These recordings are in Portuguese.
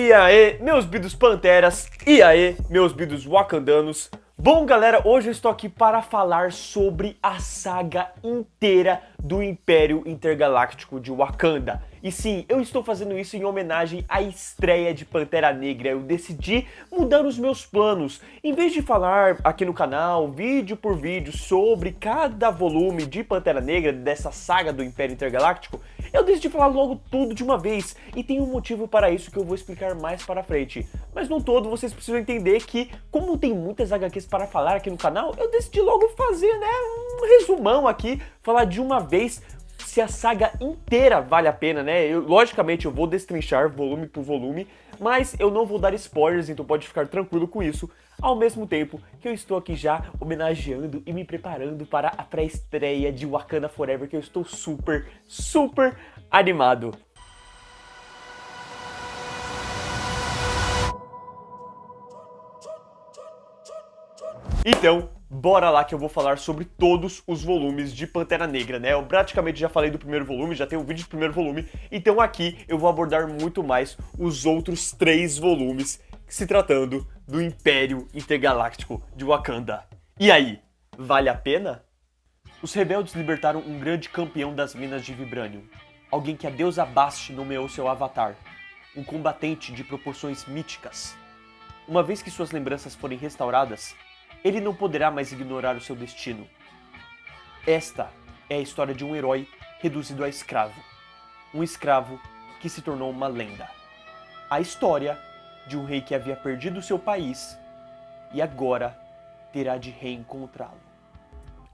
E aí, meus bidos panteras, e aí, meus bidos wakandanos. Bom, galera, hoje eu estou aqui para falar sobre a saga inteira do Império Intergaláctico de Wakanda. E sim, eu estou fazendo isso em homenagem à estreia de Pantera Negra. Eu decidi mudar os meus planos. Em vez de falar aqui no canal, vídeo por vídeo, sobre cada volume de Pantera Negra, dessa saga do Império Intergaláctico, eu decidi falar logo tudo de uma vez. E tem um motivo para isso que eu vou explicar mais para frente. Mas no todo, vocês precisam entender que, como tem muitas HQs para falar aqui no canal, eu decidi logo fazer, né, um resumão aqui, falar de uma vez se a saga inteira vale a pena, né? Logicamente eu vou destrinchar volume por volume, mas eu não vou dar spoilers, então pode ficar tranquilo com isso, ao mesmo tempo que eu estou aqui já homenageando e me preparando para a pré-estreia de Wakanda Forever, que eu estou super animado. Então, bora lá que eu vou falar sobre todos os volumes de Pantera Negra, né? Eu praticamente já falei do primeiro volume, já tenho um vídeo do primeiro volume, então aqui eu vou abordar muito mais os outros 3 volumes, se tratando do Império Intergaláctico de Wakanda. E aí, vale a pena? Os rebeldes libertaram um grande campeão das minas de Vibranium, alguém que a deusa Bast nomeou seu avatar, um combatente de proporções míticas. Uma vez que suas lembranças forem restauradas, ele não poderá mais ignorar o seu destino. Esta é a história de um herói reduzido a escravo. Um escravo que se tornou uma lenda. A história de um rei que havia perdido seu país e agora terá de reencontrá-lo.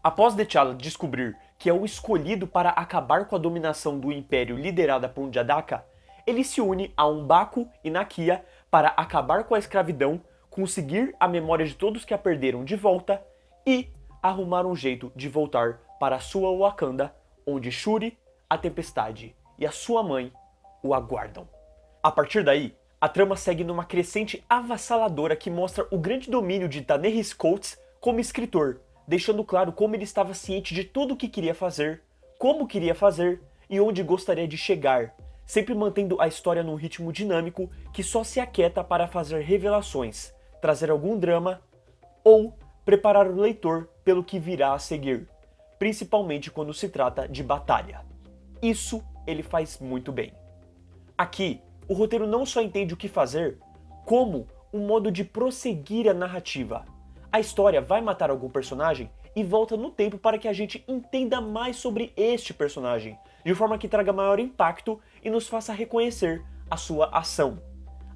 Após T'Challa descobrir que é o escolhido para acabar com a dominação do Império liderada por N'Jadaka, ele se une a M'Baku e Nakia para acabar com a escravidão, conseguir a memória de todos que a perderam de volta e arrumar um jeito de voltar para a sua Wakanda, onde Shuri, a Tempestade e a sua mãe o aguardam. A partir daí, a trama segue numa crescente avassaladora que mostra o grande domínio de Ta-Nehisi Coates como escritor, deixando claro como ele estava ciente de tudo o que queria fazer, como queria fazer e onde gostaria de chegar, sempre mantendo a história num ritmo dinâmico que só se aquieta para fazer revelações, trazer algum drama ou preparar o leitor pelo que virá a seguir, principalmente quando se trata de batalha. Isso ele faz muito bem. Aqui, o roteiro não só entende o que fazer, como um modo de prosseguir a narrativa. A história vai matar algum personagem e volta no tempo para que a gente entenda mais sobre este personagem, de forma que traga maior impacto e nos faça reconhecer a sua ação.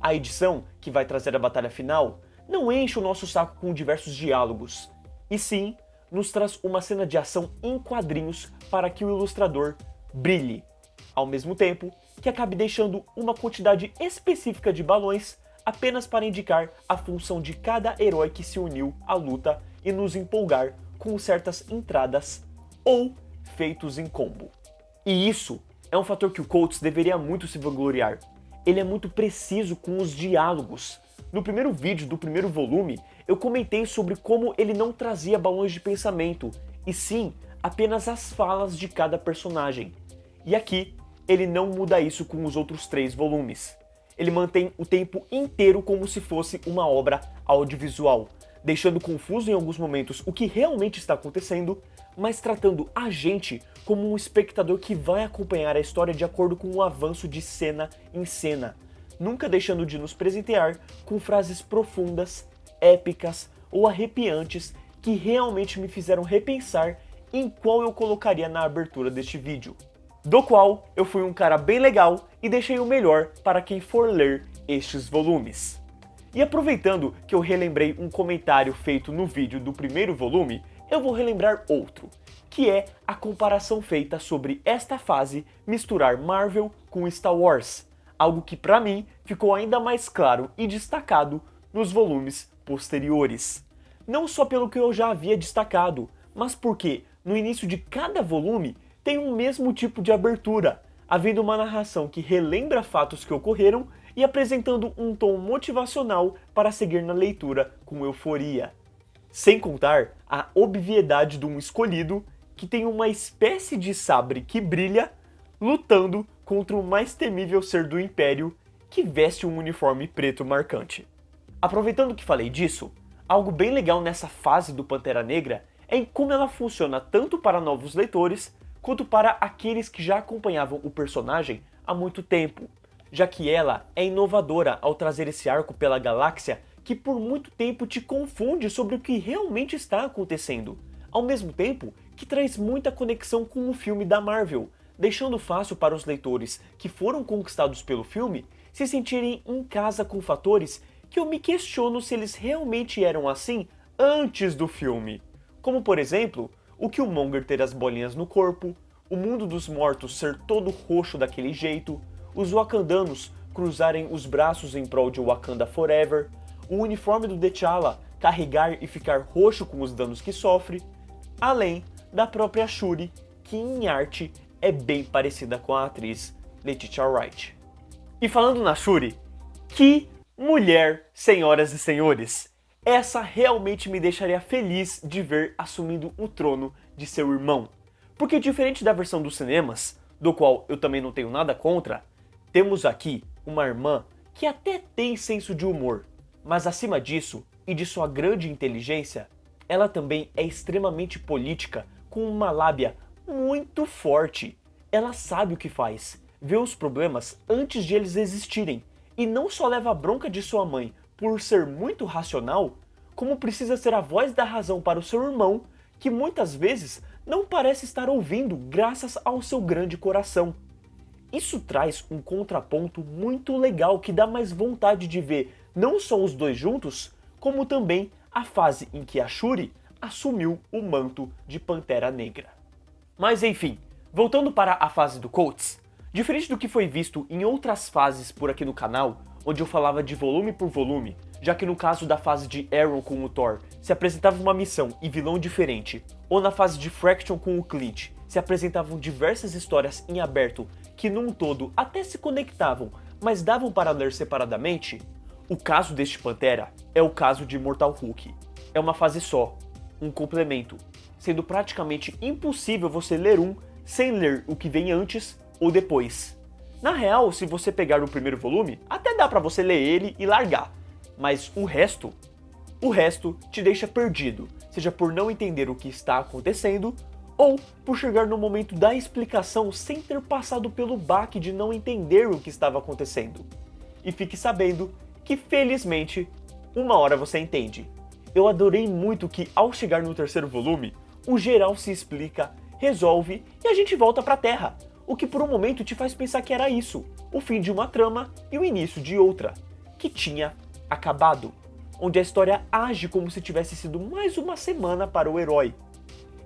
A edição, que vai trazer a batalha final, não enche o nosso saco com diversos diálogos, e sim nos traz uma cena de ação em quadrinhos para que o ilustrador brilhe, ao mesmo tempo que acabe deixando uma quantidade específica de balões apenas para indicar a função de cada herói que se uniu à luta e nos empolgar com certas entradas ou feitos em combo. E isso é um fator que o Coates deveria muito se vangloriar. Ele é muito preciso com os diálogos. No primeiro vídeo do primeiro volume, eu comentei sobre como ele não trazia balões de pensamento, e sim apenas as falas de cada personagem. E aqui, ele não muda isso com os outros 3 volumes. Ele mantém o tempo inteiro como se fosse uma obra audiovisual, deixando confuso em alguns momentos o que realmente está acontecendo, mas tratando a gente como um espectador que vai acompanhar a história de acordo com o avanço de cena em cena, nunca deixando de nos presentear com frases profundas, épicas ou arrepiantes que realmente me fizeram repensar em qual eu colocaria na abertura deste vídeo, do qual eu fui um cara bem legal e deixei o melhor para quem for ler estes volumes. E aproveitando que eu relembrei um comentário feito no vídeo do primeiro volume, eu vou relembrar outro, que é a comparação feita sobre esta fase misturar Marvel com Star Wars, algo que para mim ficou ainda mais claro e destacado nos volumes posteriores. Não só pelo que eu já havia destacado, mas porque no início de cada volume tem o mesmo tipo de abertura, havendo uma narração que relembra fatos que ocorreram e apresentando um tom motivacional para seguir na leitura com euforia. Sem contar a obviedade de um escolhido que tem uma espécie de sabre que brilha, lutando contra o mais temível ser do Império que veste um uniforme preto marcante. Aproveitando que falei disso, algo bem legal nessa fase do Pantera Negra é em como ela funciona tanto para novos leitores quanto para aqueles que já acompanhavam o personagem há muito tempo, já que ela é inovadora ao trazer esse arco pela galáxia que por muito tempo te confunde sobre o que realmente está acontecendo, ao mesmo tempo que traz muita conexão com o filme da Marvel, deixando fácil para os leitores que foram conquistados pelo filme se sentirem em casa com fatores que eu me questiono se eles realmente eram assim antes do filme. Como por exemplo, o Killmonger ter as bolinhas no corpo, o mundo dos mortos ser todo roxo daquele jeito, os wakandanos cruzarem os braços em prol de Wakanda Forever, o uniforme do T'Challa carregar e ficar roxo com os danos que sofre, além da própria Shuri, que em arte é bem parecida com a atriz Letitia Wright. E falando na Shuri, que mulher, senhoras e senhores! Essa realmente me deixaria feliz de ver assumindo o trono de seu irmão. Porque diferente da versão dos cinemas, do qual eu também não tenho nada contra, temos aqui uma irmã que até tem senso de humor, mas acima disso e de sua grande inteligência, ela também é extremamente política, com uma lábia muito forte. Ela sabe o que faz, vê os problemas antes de eles existirem, e não só leva a bronca de sua mãe por ser muito racional, como precisa ser a voz da razão para o seu irmão, que muitas vezes não parece estar ouvindo graças ao seu grande coração. Isso traz um contraponto muito legal que dá mais vontade de ver não só os dois juntos, como também a fase em que a Shuri assumiu o manto de Pantera Negra. Mas enfim, voltando para a fase do Coates, diferente do que foi visto em outras fases por aqui no canal, onde eu falava de volume por volume, já que no caso da fase de Aaron com o Thor, se apresentava uma missão e vilão diferente, ou na fase de Fraction com o Clint, se apresentavam diversas histórias em aberto que num todo até se conectavam, mas davam para ler separadamente, o caso deste Pantera é o caso de Mortal Hulk. É uma fase só, um complemento, sendo praticamente impossível você ler um sem ler o que vem antes ou depois. Na real, se você pegar o primeiro volume, até dá pra você ler ele e largar, mas o resto te deixa perdido, seja por não entender o que está acontecendo, ou por chegar no momento da explicação sem ter passado pelo baque de não entender o que estava acontecendo. E fique sabendo que, felizmente, uma hora você entende. Eu adorei muito que, ao chegar no terceiro volume, o geral se explica, resolve e a gente volta pra Terra, o que por um momento te faz pensar que era isso, o fim de uma trama e o início de outra, que tinha acabado, onde a história age como se tivesse sido mais uma semana para o herói.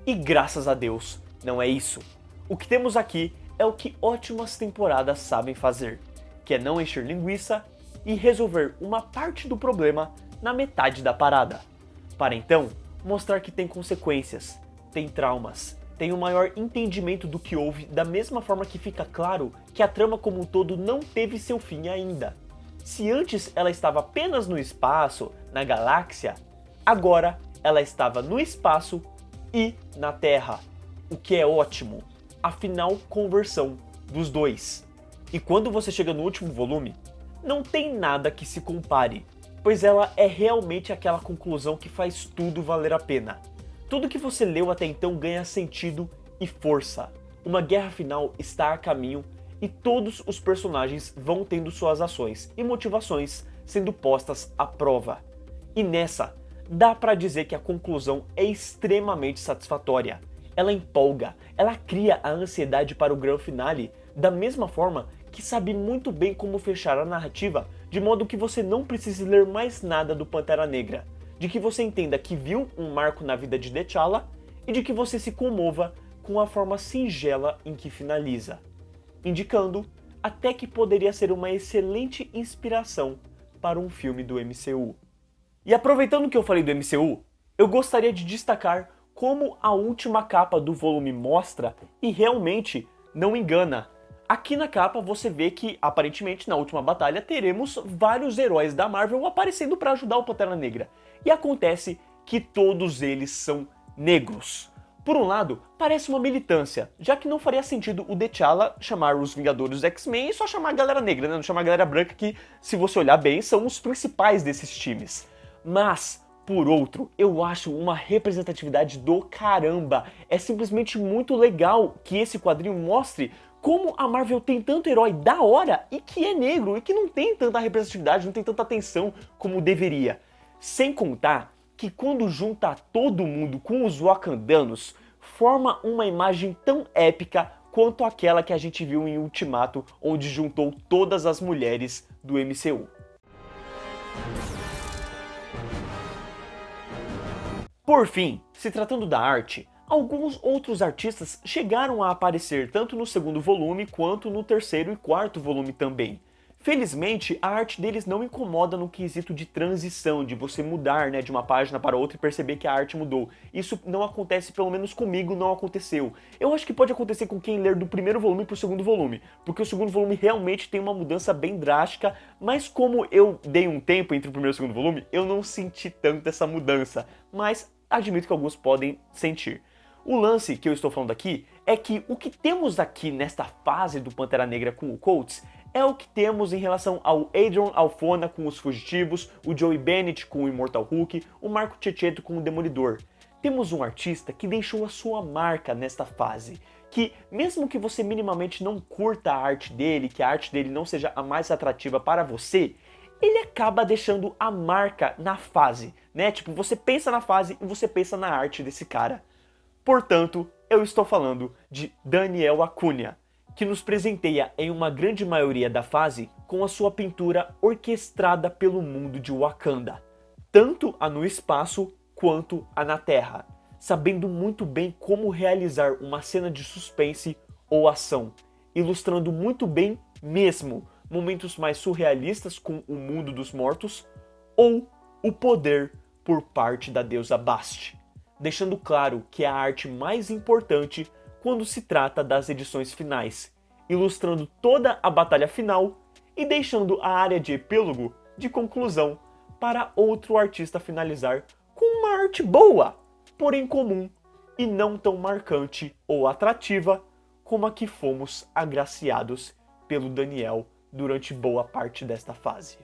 E graças a Deus, não é isso. O que temos aqui é o que ótimas temporadas sabem fazer, que é não encher linguiça e resolver uma parte do problema na metade da parada, para então mostrar que tem consequências, tem traumas, tem um maior entendimento do que houve, da mesma forma que fica claro que a trama como um todo não teve seu fim ainda. Se antes ela estava apenas no espaço, na galáxia, agora ela estava no espaço e na Terra, o que é ótimo, afinal conversão dos dois. E quando você chega no último volume, não tem nada que se compare, pois ela é realmente aquela conclusão que faz tudo valer a pena. Tudo que você leu até então ganha sentido e força. Uma guerra final está a caminho e todos os personagens vão tendo suas ações e motivações sendo postas à prova. E nessa, dá pra dizer que a conclusão é extremamente satisfatória. Ela empolga, ela cria a ansiedade para o grande finale, da mesma forma que sabe muito bem como fechar a narrativa, de modo que você não precise ler mais nada do Pantera Negra, de que você entenda que viu um marco na vida de T'Challa e de que você se comova com a forma singela em que finaliza, indicando até que poderia ser uma excelente inspiração para um filme do MCU. E aproveitando que eu falei do MCU, eu gostaria de destacar como a última capa do volume mostra e realmente não engana. Aqui na capa você vê que, aparentemente, na última batalha teremos vários heróis da Marvel aparecendo para ajudar o Pantera Negra. E acontece que todos eles são negros. Por um lado, parece uma militância, já que não faria sentido o T'Challa chamar os Vingadores X-Men e só chamar a galera negra, né? Não chamar a galera branca que, se você olhar bem, são os principais desses times. Mas, por outro, eu acho uma representatividade do caramba. É simplesmente muito legal que esse quadrinho mostre como a Marvel tem tanto herói da hora e que é negro e que não tem tanta representatividade, não tem tanta atenção como deveria. Sem contar que quando junta todo mundo com os wakandanos, forma uma imagem tão épica quanto aquela que a gente viu em Ultimato, onde juntou todas as mulheres do MCU. Por fim, se tratando da arte, alguns outros artistas chegaram a aparecer tanto no segundo volume quanto no terceiro e quarto volume também. Felizmente, a arte deles não incomoda no quesito de transição, de você mudar, né, de uma página para outra e perceber que a arte mudou. Isso não acontece, pelo menos comigo, não aconteceu. Eu acho que pode acontecer com quem ler do primeiro volume para o segundo volume, porque o segundo volume realmente tem uma mudança bem drástica, mas como eu dei um tempo entre o primeiro e o segundo volume, eu não senti tanto essa mudança, mas admito que alguns podem sentir. O lance que eu estou falando aqui é que o que temos aqui nesta fase do Pantera Negra com o Coates é o que temos em relação ao Adrian Alphona com os Fugitivos, o Joey Bennett com o Immortal Hulk, o Marco Checchetto com o Demolidor. Temos um artista que deixou a sua marca nesta fase, que mesmo que você minimamente não curta a arte dele, que a arte dele não seja a mais atrativa para você, ele acaba deixando a marca na fase, né? Tipo, você pensa na fase e você pensa na arte desse cara. Portanto, eu estou falando de Daniel Acunha, que nos presenteia em uma grande maioria da fase com a sua pintura orquestrada pelo mundo de Wakanda, tanto a no espaço quanto a na Terra, sabendo muito bem como realizar uma cena de suspense ou ação, ilustrando muito bem mesmo momentos mais surrealistas com o mundo dos mortos ou o poder por parte da deusa Bast, deixando claro que é a arte mais importante quando se trata das edições finais, ilustrando toda a batalha final e deixando a área de epílogo de conclusão para outro artista finalizar com uma arte boa, porém comum e não tão marcante ou atrativa como a que fomos agraciados pelo Daniel durante boa parte desta fase.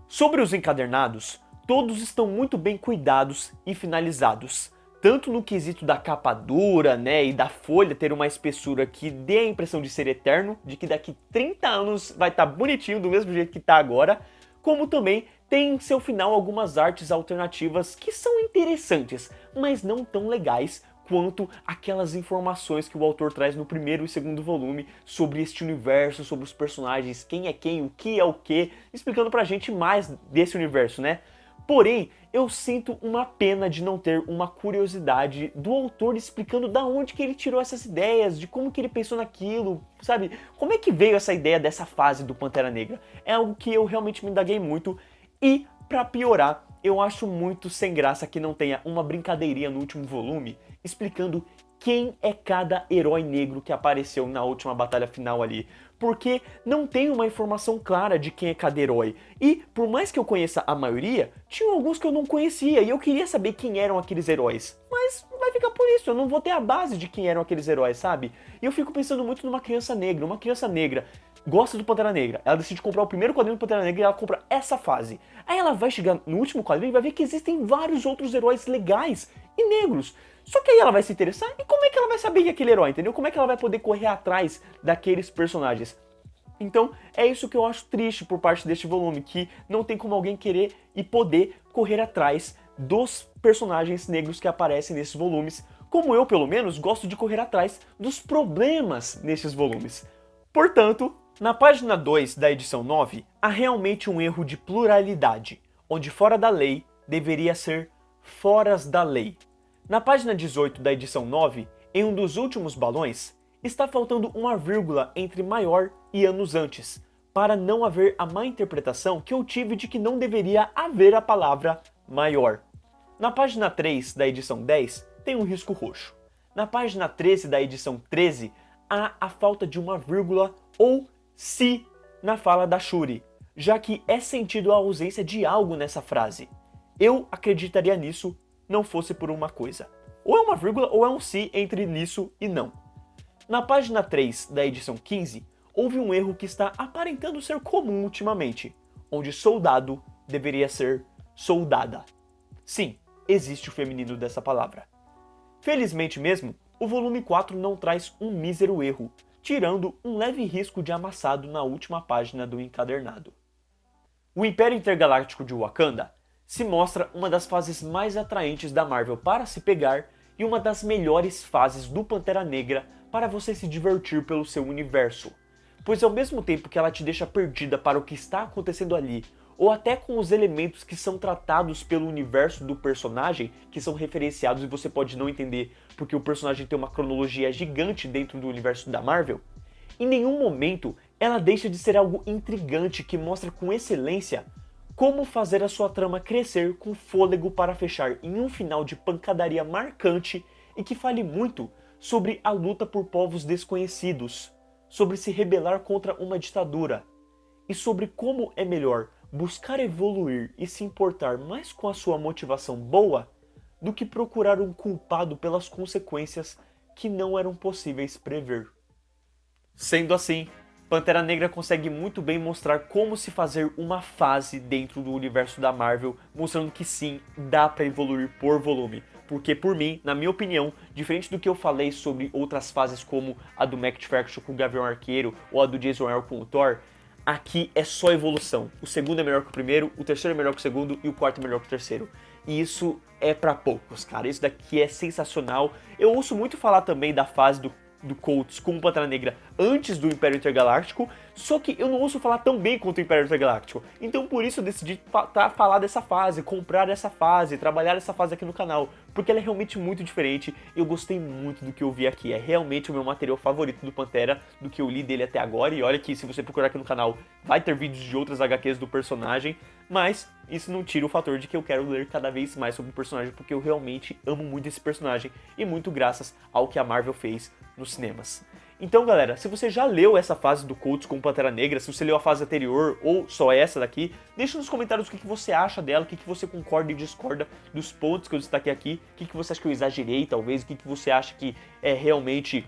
Sobre os encadernados, todos estão muito bem cuidados e finalizados, tanto no quesito da capa dura, né, e da folha ter uma espessura que dê a impressão de ser eterno, de que daqui 30 anos vai estar bonitinho do mesmo jeito que está agora, como também tem em seu final algumas artes alternativas que são interessantes, mas não tão legais quanto aquelas informações que o autor traz no primeiro e segundo volume sobre este universo, sobre os personagens, quem é quem, o que é o que, explicando pra gente mais desse universo, né? Porém, eu sinto uma pena de não ter uma curiosidade do autor explicando da onde que ele tirou essas ideias, de como que ele pensou naquilo, sabe? Como é que veio essa ideia dessa fase do Pantera Negra? É algo que eu realmente me indaguei muito e, pra piorar, eu acho muito sem graça que não tenha uma brincadeirinha no último volume explicando quem é cada herói negro que apareceu na última batalha final ali, porque não tem uma informação clara de quem é cada herói, e por mais que eu conheça a maioria, tinha alguns que eu não conhecia e eu queria saber quem eram aqueles heróis, mas vai ficar por isso, eu não vou ter a base de quem eram aqueles heróis, sabe? E eu fico pensando muito numa criança negra, gosta do Pantera Negra, ela decide comprar o primeiro quadrinho do Pantera Negra e ela compra essa fase. Aí ela vai chegar no último quadrinho e vai ver que existem vários outros heróis legais e negros. Só que aí ela vai se interessar e como é que ela vai saber que é aquele herói, entendeu? Como é que ela vai poder correr atrás daqueles personagens? Então é isso que eu acho triste por parte deste volume, que não tem como alguém querer e poder correr atrás dos personagens negros que aparecem nesses volumes, como eu pelo menos gosto de correr atrás dos problemas nesses volumes. Portanto, na página 2 da edição 9, há realmente um erro de pluralidade, onde fora da lei deveria ser foras da lei. Na página 18 da edição 9, em um dos últimos balões, está faltando uma vírgula entre maior e anos antes, para não haver a má interpretação que eu tive de que não deveria haver a palavra maior. Na página 3 da edição 10, tem um risco roxo. Na página 13 da edição 13, há a falta de uma vírgula ou se na fala da Shuri, já que é sentido a ausência de algo nessa frase. Eu acreditaria nisso não fosse por uma coisa. ou é uma vírgula ou é um se entre nisso e não. Na página 3 da edição 15, houve um erro que está aparentando ser comum ultimamente, onde soldado deveria ser soldada. Sim, existe o feminino dessa palavra. Felizmente mesmo, o volume 4 não traz um mísero erro, tirando um leve risco de amassado na última página do encadernado. O Império Intergaláctico de Wakanda se mostra uma das fases mais atraentes da Marvel para se pegar e uma das melhores fases do Pantera Negra para você se divertir pelo seu universo, pois ao mesmo tempo que ela te deixa perdida para o que está acontecendo ali, ou até com os elementos que são tratados pelo universo do personagem, que são referenciados e você pode não entender porque o personagem tem uma cronologia gigante dentro do universo da Marvel, em nenhum momento ela deixa de ser algo intrigante que mostra com excelência como fazer a sua trama crescer com fôlego para fechar em um final de pancadaria marcante e que fale muito sobre a luta por povos desconhecidos, sobre se rebelar contra uma ditadura e sobre como é melhor buscar evoluir e se importar mais com a sua motivação boa do que procurar um culpado pelas consequências que não eram possíveis prever. Sendo assim, Pantera Negra consegue muito bem mostrar como se fazer uma fase dentro do universo da Marvel, mostrando que sim, dá pra evoluir por volume. Porque por mim, na minha opinião, diferente do que eu falei sobre outras fases como a do Matt Fraction com o Gavião Arqueiro ou a do Jason Aaron com o Thor, aqui é só evolução. O segundo é melhor que o primeiro, o terceiro é melhor que o segundo e o quarto é melhor que o terceiro. E isso é pra poucos, cara. Isso daqui é sensacional. Eu ouço muito falar também da fase do Coates com o Pantera Negra antes do Império Intergaláctico, só que eu não ouço falar tão bem quanto o Império Intergaláctico. Então por isso eu decidi falar dessa fase, comprar essa fase, trabalhar essa fase aqui no canal, porque ela é realmente muito diferente e eu gostei muito do que eu vi aqui. É realmente o meu material favorito do Pantera, do que eu li dele até agora, e olha que se você procurar aqui no canal vai ter vídeos de outras HQs do personagem, mas isso não tira o fator de que eu quero ler cada vez mais sobre o personagem, porque eu realmente amo muito esse personagem, e muito graças ao que a Marvel fez nos cinemas. Então galera, se você já leu essa fase do Coates com Pantera Negra, se você leu a fase anterior ou só essa daqui, deixa nos comentários o que você acha dela, o que você concorda e discorda dos pontos que eu destaquei aqui, o que você acha que eu exagerei talvez, o que você acha que é realmente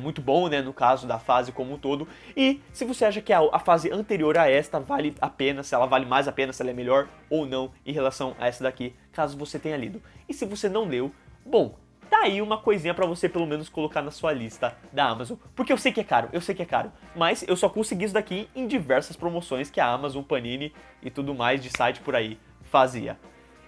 muito bom, né, no caso da fase como um todo, e se você acha que a fase anterior a esta vale a pena, se ela vale mais a pena, se ela é melhor ou não em relação a essa daqui, caso você tenha lido. E se você não leu, bom, tá aí uma coisinha pra você pelo menos colocar na sua lista da Amazon, porque eu sei que é caro, mas eu só consegui isso daqui em diversas promoções que a Amazon, Panini e tudo mais de site por aí fazia.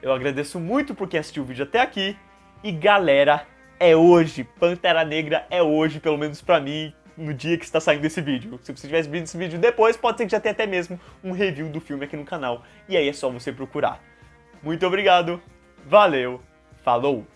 Eu agradeço muito por quem assistiu o vídeo até aqui, e galera, é hoje, Pantera Negra é hoje, pelo menos pra mim, no dia que está saindo esse vídeo. Se você tivesse visto esse vídeo depois, pode ser que já tenha até mesmo um review do filme aqui no canal, e aí é só você procurar. Muito obrigado, valeu, falou!